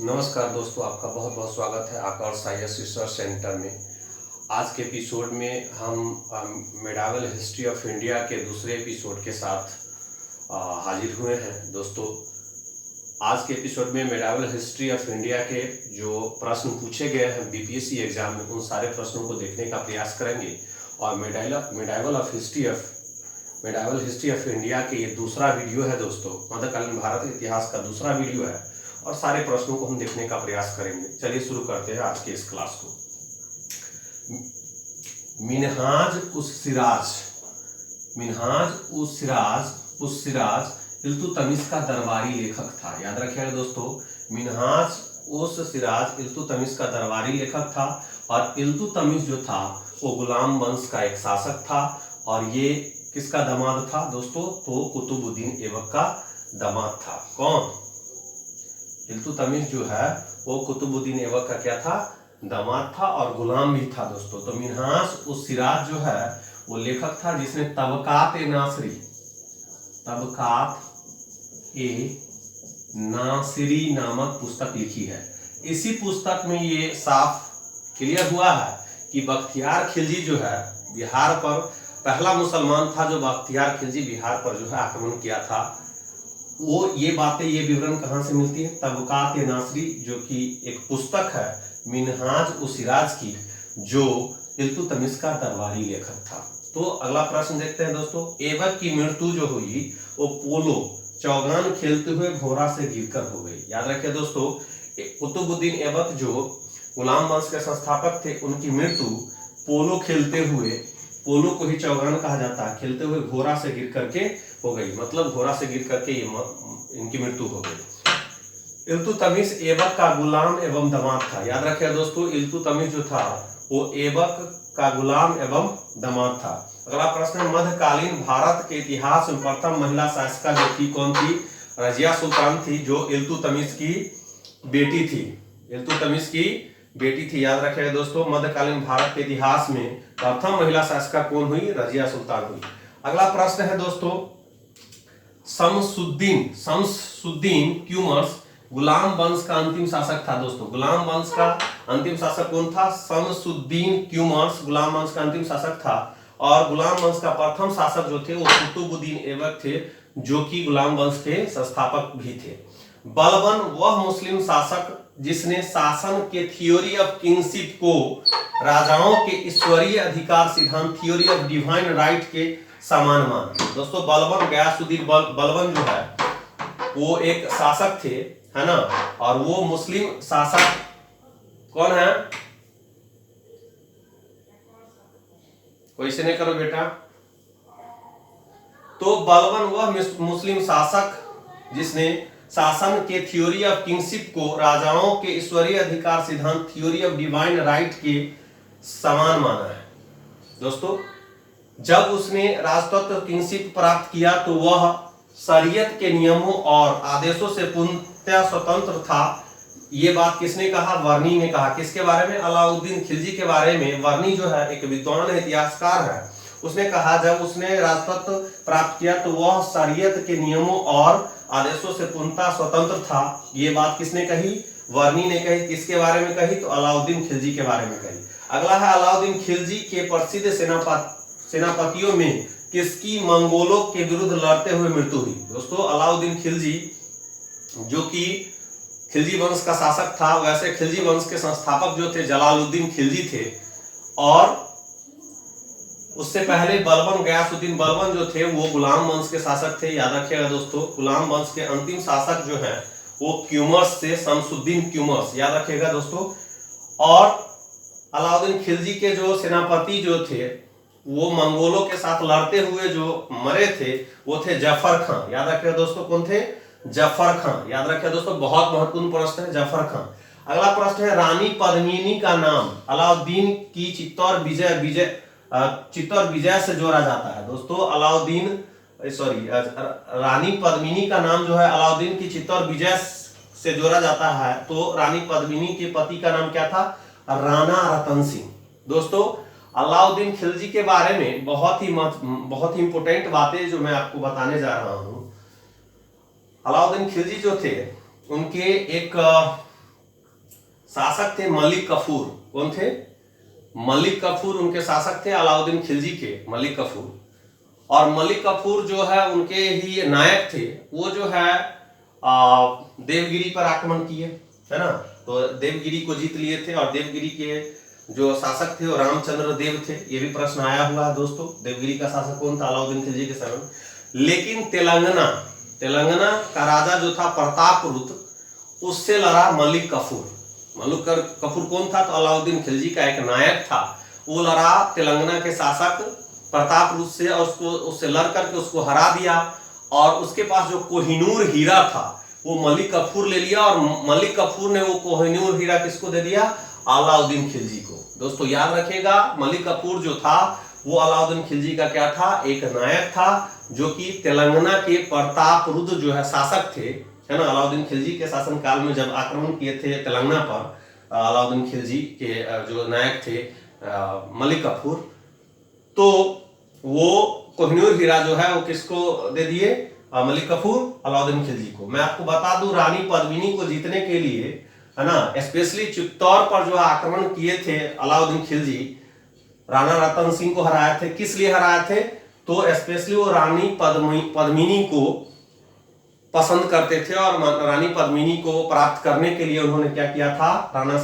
नमस्कार दोस्तों, आपका बहुत बहुत स्वागत है आकर्ष आईएएस रिसर्च सेंटर में। आज के एपिसोड में हम मेडावल हिस्ट्री ऑफ इंडिया के दूसरे एपिसोड के साथ हाजिर हुए हैं। दोस्तों, आज के एपिसोड में मेडावल हिस्ट्री ऑफ इंडिया के जो प्रश्न पूछे गए हैं बीपीएससी एग्जाम में, उन सारे प्रश्नों को देखने का प्रयास करेंगे। और मेडावल हिस्ट्री ऑफ इंडिया के ये दूसरा वीडियो है दोस्तों, मध्यकालीन भारत इतिहास का दूसरा वीडियो है और सारे प्रश्नों को हम देखने का प्रयास करेंगे। चलिए शुरू करते हैं आज के इस क्लास को। मिन्हाज उस सिराज इल्तुतमिश का दरबारी लेखक था। याद रखिएगा दोस्तों, मिन्हाज उस सिराज इल्तुतमिश का दरबारी लेखक था। और इल्तुतमिश जो था वो गुलाम वंश का एक शासक था। और ये किसका दामाद था दोस्तों? तो कुतुबुद्दीन ऐबक का दामाद था। कौन? इल्तुतमिश जो है वो कुतुबुद्दीन ऐबक का क्या था? दामाद था और गुलाम भी था दोस्तों। तो मिन्हाज उस सिराज जो है वो लेखक था जिसने तबकात-ए-नासिरी नामक पुस्तक लिखी है। इसी पुस्तक में ये साफ क्लियर हुआ है कि बख्तियार खिलजी जो है बिहार पर पहला मुसलमान था जो बख्तियार खिलजी बिहार पर जो है आक्रमण किया था। वो ये बातें, ये विवरण कहाँ से मिलती है? तबकात-ए-नासिरी जो कि एक पुस्तक है मिन्हाज उस सिराज की, जो इल्तुतमिश का दरबारी लेखक था। तो अगला प्रश्न देखते हैं दोस्तों। ऐबक की मृत्यु जो हुई वो पोलो चौगान खेलते हुए घोड़ा से गिरकर हो गई। याद रखिए दोस्तों, कुतुबुद्दीन ऐबक जो गुलाम वंश के संस्थापक थे, उनकी मृत्यु पोलो खेलते हुए, पोलो को ही चौगान कहा जाता है, खेलते हुए घोड़ा से गिर करके हो गई। मतलब घोड़ा से गिर करके इनकी मृत्यु हो गई। इल्तुतमिश ऐबक का गुलाम एवं दामाद था। याद रखिए दोस्तों, इल्तुतमिश जो था वो ऐबक का गुलाम एवं दामाद था। अगला प्रश्न है, मध्यकालीन भारत के इतिहास में प्रथम महिला शासिका जो थी कौन थी? रजिया सुल्तान थी, जो इल्तुतमिश की बेटी थी। इल्तुतमिश की बेटी थी। याद रखिएगा दोस्तों, मध्यकालीन भारत के इतिहास में प्रथम महिला शासिका कौन हुई? रजिया सुल्तान हुई। अगला प्रश्न है दोस्तों, शमसुद्दीन क्यूमर्स गुलाम वंश का अंतिम शासक था। दोस्तों, गुलाम वंश का अंतिम शासक कौन था? शमसुद्दीन क्यूमर्स गुलाम वंश का अंतिम शासक था। और गुलाम वंश का प्रथम शासक जो थे वो कुतुबुद्दीन ऐबक थे, जो कि गुलाम वंश के संस्थापक भी थे। बलबन वह मुस्लिम शासक जिसने शासन के थ्योरी ऑफ किंगशिप को राजाओं के ईश्वरीय अधिकार सिद्धांत थ्योरी ऑफ डिवाइन राइट के समान माना। दोस्तों, बलबन गयासुद्दीन बलबन जो है वो एक शासक थे, है ना। और वो मुस्लिम शासक कौन है? कोई से नहीं करो बेटा। तो बलबन वह मुस्लिम शासक जिसने शासन के थ्योरी ऑफ किंगशिप को राजाओं के ईश्वरीय अधिकार सिद्धांत थ्योरी ऑफ डिवाइन राइट के समान माना है। दोस्तों, जब उसने राजतत्व किंगशिप प्राप्त किया तो वह शरीयत के नियमों और आदेशों से पूर्णतः स्वतंत्र था। ये बात किसने कहा? वर्नी ने कहा। किसके बारे में? अलाउद्दीन खिलजी के बारे में। वर्नी जो है एक विद्वान इतिहासकार है, उसने कहा जब उसने राजतत्व प्राप्त किया तो वह शरीयत के नियमों और आदेशों से पूर्णतः स्वतंत्र था। ये बात किसने कही? वर्नी ने कही। किसके बारे में कही? तो अलाउद्दीन खिलजी के बारे में कही। अगला है, अलाउद्दीन खिलजी के प्रसिद्ध सेनापतियों में किसकी मंगोलों के विरुद्ध लड़ते हुए मृत्यु हुई? दोस्तों, अलाउद्दीन खिलजी जो कि खिलजी वंश का शासक था, वैसे खिलजी वंश के संस्थापक जो थे जलालुद्दीन खिलजी थे। और उससे पहले बलबन गयासुद्दीन बलबन जो थे वो गुलाम वंश के शासक थे। याद रखिएगा दोस्तों, गुलाम वंश के अंतिम शासक जो है वो क्यूमर्स थे, शमसुद्दीन क्यूमर्स। याद रखिएगा दोस्तों। और अलाउद्दीन खिलजी के जो सेनापति जो थे वो मंगोलों के साथ लड़ते हुए जो मरे थे वो थे जफर खान। याद रखिएगा दोस्तों, कौन थे? जफर खान। याद रखिएगा दोस्तों, बहुत महत्वपूर्ण प्रश्न है, जफर खान। अगला प्रश्न है, रानी पद्मिनी का नाम अलाउद्दीन की चित्तौर विजय से जोड़ा जाता है। दोस्तों, रानी पद्मिनी का नाम जो है अलाउद्दीन की चित्तौर विजय से जोड़ा जाता है। तो रानी पद्मिनी के पति का नाम क्या था? राणा रतन सिंह। दोस्तों, अलाउद्दीन खिलजी के बारे में बहुत ही इंपोर्टेंट बातें जो मैं आपको बताने जा रहा हूं। अलाउद्दीन खिलजी जो थे उनके एक शासक थे मलिक कफूर। कौन थे? मलिक कफूर उनके शासक थे, अलाउद्दीन खिलजी के मलिक कफूर। और मलिक कफूर जो है उनके ही नायक थे, वो जो है देवगिरी पर आक्रमण किए, है ना। तो देवगिरी को जीत लिए थे और देवगिरी के जो शासक थे वो रामचंद्र देव थे। ये भी प्रश्न आया हुआ है दोस्तों, देवगिरी का शासक कौन था अलाउद्दीन खिलजी के समय। लेकिन तेलंगाना का राजा जो था प्रतापरुद्र, उससे लड़ा मलिक कफूर। मलिक कफूर कौन था? तो अलाउद्दीन खिलजी का एक नायक था। वो लड़ा तेलंगाना के शासक प्रतापरुद्र से और उससे लड़ करके उसको हरा दिया। और उसके पास जो कोहिनूर हीरा था वो मलिक कफूर ले लिया, और मलिक कफूर ने वो कोहिनूर हीरा किसको दे दिया? अलाउद्दीन खिलजी को। दोस्तों याद रखिएगा, मलिक कफूर जो था वो अलाउद्दीन खिलजी का क्या था? एक नायक था, जो कि तेलंगाना के प्रतापरुद्र जो है शासक थे, है ना। अलाउद्दीन खिलजी के शासन काल में जब आक्रमण किए थे तेलंगाना पर अलाउद्दीन खिलजी के जो नायक थे मलिक कफूर, तो वो कोहिनूर हीरा जो है वो किसको दे दिए? मलिक कफूर अलाउद्दीन खिलजी को। मैं आपको बता दूं, रानी पद्मिनी को जीतने के लिए, है ना, स्पेशली चित्तौड़ पर जो आक्रमण किए थे अलाउद्दीन खिलजी, राणा रतन सिंह को हराए थे। किस लिए हराए थे? तो स्पेशली वो रानी पद्मिनी को पसंद करते थे, और रानी पद्मिनी को प्राप्त करने के लिए उन्होंने क्या किया था? राणा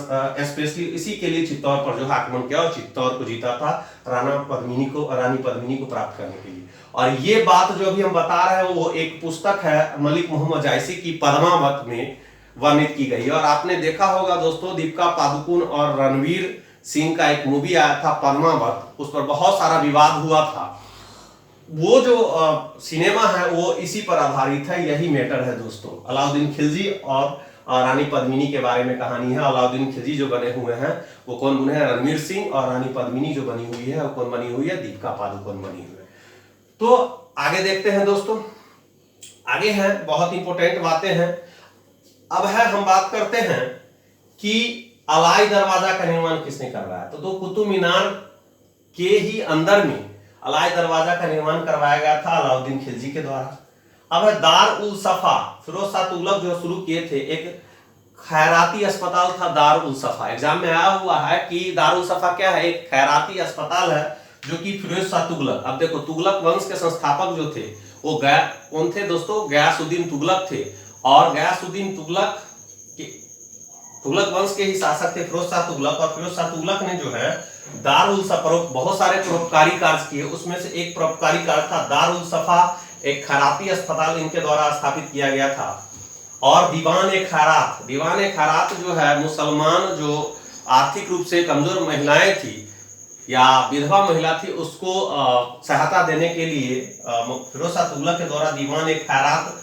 स्पेशली इसी के लिए चित्तौड़ पर जो आक्रमण किया और चित्तौड़ को जीता था, रानी पद्मिनी को प्राप्त करने के लिए। और ये बात जो अभी हम बता रहे हैं वो एक पुस्तक है मलिक मोहम्मद जायसी की, पद्मावत में वर्णित की गई है। और आपने देखा होगा दोस्तों, दीपिका पादुकोण और रणवीर सिंह का एक मूवी आया था पद्मावत, उस पर बहुत सारा विवाद हुआ था। वो जो सिनेमा है वो इसी पर आधारित है, यही मैटर है दोस्तों। अलाउद्दीन खिलजी और रानी पद्मिनी के बारे में कहानी है। अलाउद्दीन खिलजी जो बने हुए हैं वो कौन बने हैं? रणवीर सिंह। और रानी पद्मिनी जो बनी हुई है वो कौन बनी हुई है? दीपिका पादुकोण बनी हुई है। तो आगे देखते हैं दोस्तों, आगे है बहुत इंपॉर्टेंट बातें हैं। अब है हम बात करते हैं कि अलाई दरवाजा का निर्माण किसने करवाया। तो कुतुब मीनार के ही अंदर में अलाई दरवाजा का निर्माण करवाया गया था अलाउद्दीन खिलजी के द्वारा। अब है दार उल सफा, फिरोज शाह तुगलक जो शुरू किए थे, एक खैराती अस्पताल था दार उल सफा। एग्जाम में आया हुआ है कि दार उल सफा क्या है? एक खैराती अस्पताल है जो कि फिरोज शाह तुगलक, अब देखो तुगलक वंश के संस्थापक जो थे वो कौन थे दोस्तों? गयासुद्दीन तुगलक थे। और गयासुद्दीन तुगलक वंश के ही शासक थे फिरोज शाह तुगलक। और फिरोज शाह तुगलक ने जो है दार उल सफा बहुत सारे परोपकारी कार्य किए, उसमें से एक परोपकारी कार्य था दार उल सफा, एक खैराती अस्पताल इनके द्वारा स्थापित किया गया था। और दीवान ए खैरात जो है मुसलमान जो आर्थिक रूप से कमजोर महिलाएं थी या विधवा महिला थी, उसको सहायता देने के लिए फिरोज शाह तुगलक के द्वारा दीवान ए खैरात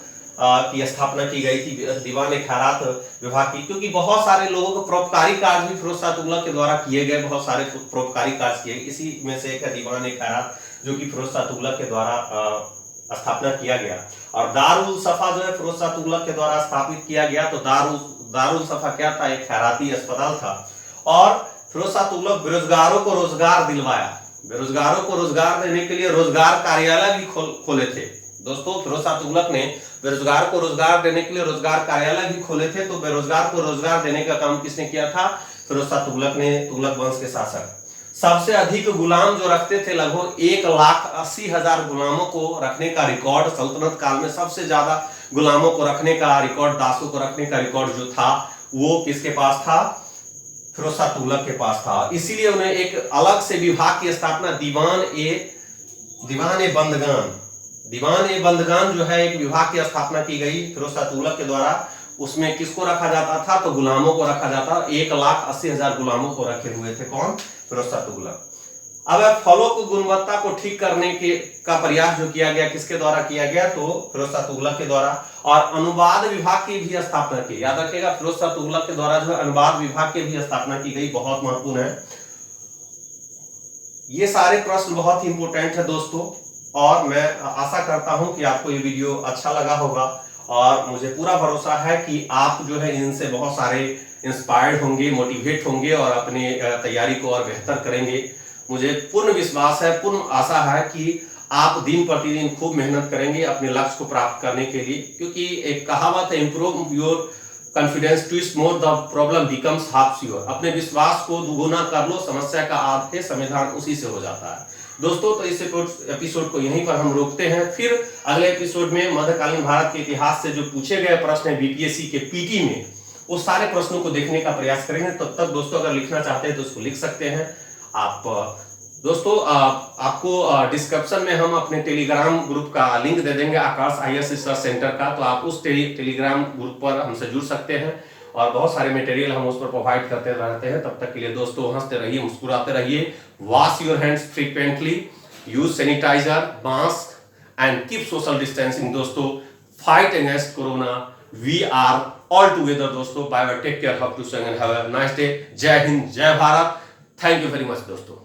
की स्थापना की गई थी, दीवान ए खैरात विभाग की। क्योंकि बहुत सारे लोगों को परोपकारी कार्य भी फिरोज शाह तुगलक के द्वारा किए गए, बहुत सारे परोपकारी कार्य किए, इसी में से एक है दीवान ए खैरात जो कि फिरोज शाह तुगलक के द्वारा स्थापना किया गया। और दारुल सफा जो है फिरोज शाह तुगलक के द्वारा स्थापित किया गया। तो दारुल सफा क्या था? एक खैराती अस्पताल था। और फिरोज शाह तुगलक बेरोजगारों को रोजगार दिलवाया, बेरोजगारों को रोजगार देने के लिए रोजगार कार्यालय भी खोले थे दोस्तों। फिरोज शाह तुगलक ने बेरोजगार को रोजगार देने के लिए रोजगार कार्यालय भी खोले थे। तो बेरोजगार को रोजगार देने का काम किसने किया था? फिरोज शाह तुगलक ने, तुगलक वंश के शासक। सबसे अधिक गुलाम जो रखते थे, लगभग 1,80,000 गुलामों को रखने का रिकॉर्ड सल्तनत काल में, सबसे ज्यादा गुलामों को रखने का रिकॉर्ड, दासों को रखने का रिकॉर्ड जो था वो किसके पास था? फिरोज शाह तुगलक के पास था। इसीलिए उन्हें एक अलग से विभाग की स्थापना दीवान ए बंदगान जो है एक विभाग की स्थापना की गई फिरोज शाह तुगलक के द्वारा। उसमें किसको रखा जाता था? तो गुलामों को रखा जाता। 1,80,000 गुलामों को रखे हुए थे कौन? फिरोज शाह तुगलक। अब फलों की गुणवत्ता को ठीक करने का प्रयास जो किया गया, किसके द्वारा किया गया? तो फिरोज शाह तुगलक के द्वारा। और अनुवाद विभाग की भी स्थापना की, याद रखिएगा फिरोज शाह तुगलक के द्वारा जो है अनुवाद विभाग की भी स्थापना की गई, बहुत महत्वपूर्ण है। ये सारे प्रश्न बहुत ही इंपॉर्टेंट है दोस्तों, और मैं आशा करता हूं कि आपको ये वीडियो अच्छा लगा होगा। और मुझे पूरा भरोसा है कि आप जो है इनसे बहुत सारे इंस्पायर्ड होंगे, मोटिवेट होंगे और अपने तैयारी को और बेहतर करेंगे। मुझे पूर्ण विश्वास है, पूर्ण आशा है कि आप दिन प्रतिदिन खूब मेहनत करेंगे अपने लक्ष्य को प्राप्त करने के लिए। क्योंकि एक कहावत है, improve your confidence twist more the problem becomes half sure. अपने विश्वास को दुगुना कर लो, समस्या का आधे समाधान उसी से हो जाता है। दोस्तों तो इस एपिसोड को यहीं पर हम रोकते हैं। फिर अगले एपिसोड में मध्यकालीन भारत के इतिहास से जो पूछे गए प्रश्न है बीपीएससी के पीटी में, वो सारे प्रश्नों को देखने का प्रयास करेंगे। तब तक दोस्तों अगर लिखना चाहते हैं तो उसको लिख सकते हैं आप। दोस्तों आपको डिस्क्रिप्शन में हम अपने टेलीग्राम ग्रुप का लिंक दे देंगे, आकाश आईएएस रिसर्च सेंटर का, तो आप उस टेलीग्राम ग्रुप पर हमसे जुड़ सकते हैं और बहुत सारे मटेरियल हम उस पर प्रोवाइड करते रहते हैं। तब तक के लिए दोस्तों हंसते रहिए, मुस्कुराते रहिए, wash your hands frequently, use sanitizer, mask and keep social distancing. दोस्तों fight against corona, we are all together. दोस्तों bye bye, take care, have to have a nice day. जय हिंद, जय Bharat, thank you very much दोस्तों।